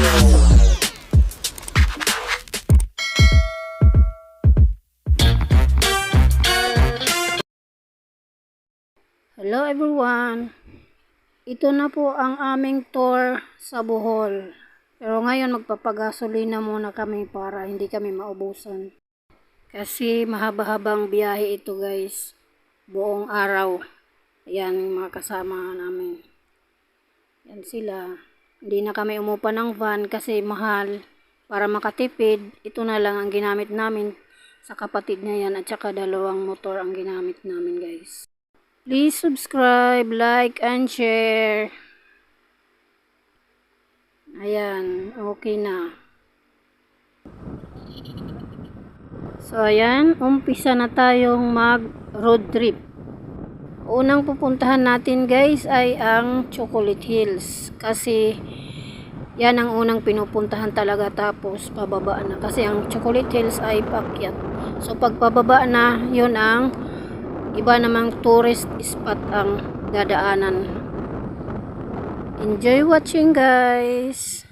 Hello everyone! Ito na po ang aming tour sa Bohol. Pero ngayon magpapagasolina muna kami para hindi kami maubusan. Kasi mahaba-habang biyahe ito guys. Buong araw. Ayan mga kasama namin. Yan sila. Hindi na kami umupa ng van kasi mahal. Para makatipid, ito na lang ang ginamit namin sa kapatid na yan at saka dalawang motor ang ginamit namin guys. Please subscribe, like, and share. Ayan, okay na. So, ayan, umpisa na tayong mag-road trip. Unang pupuntahan natin guys ay ang Chocolate Hills. Kasi, yan ang unang pinupuntahan talaga tapos pababa na. Kasi ang Chocolate Hills ay paakyat. So, pag pababa na, yun ang iba namang tourist spot ang dadaanan. Enjoy watching guys!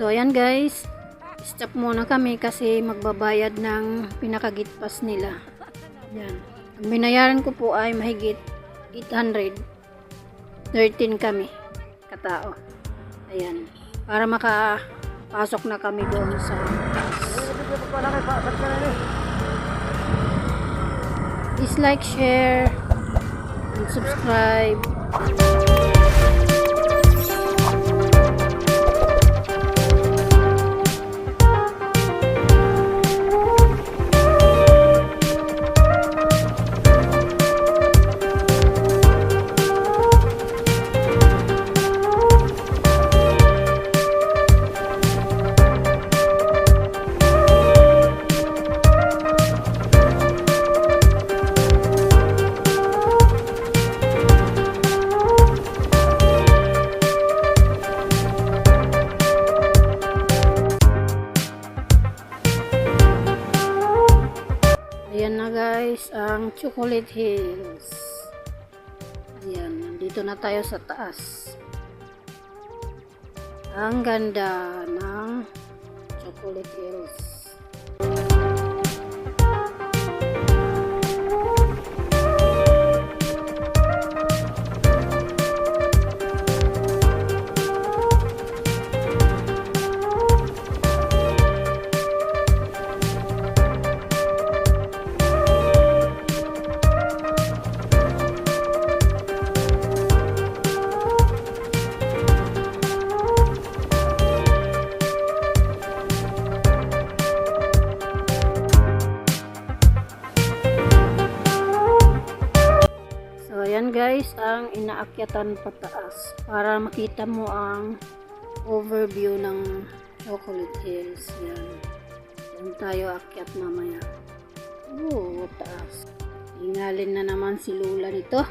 So ayan guys, stop muna kami kasi magbabayad ng pinakagitpas nila. Yan. Ang binayaran ko po ay mahigit 813 kami katao. Ayan. Para makapasok na kami doon sa please like, share, and subscribe. Ayan na guys, ang Chocolate Hills. Ayan, nandito na tayo sa taas. Ang ganda ng Chocolate Hills. Ayan guys, ang inaakyatan pataas para makita mo ang overview ng Chocolate Hills. Yan. Yan tayo akyat mamaya. Oh, taas. Ingalin na naman si Lula nito.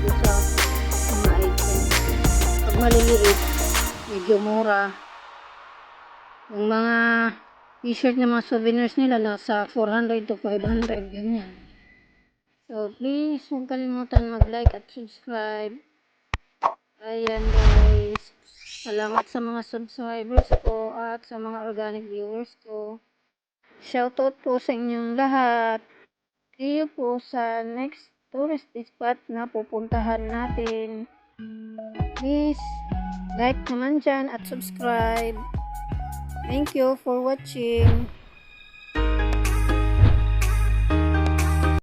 po sa mga item. Pag maliliit, medyo mura. Yung mga t-shirt na mga souvenirs nila nasa 400 to 500, ganyan. So, please, huwag kalimutan mag-like at subscribe. Ayan guys, salamat sa mga subscribers ko at sa mga organic viewers ko. Shoutout po sa inyong lahat. See you po sa next tourist spot na pupuntahan natin. Please, like naman dyan at subscribe. Thank you for watching.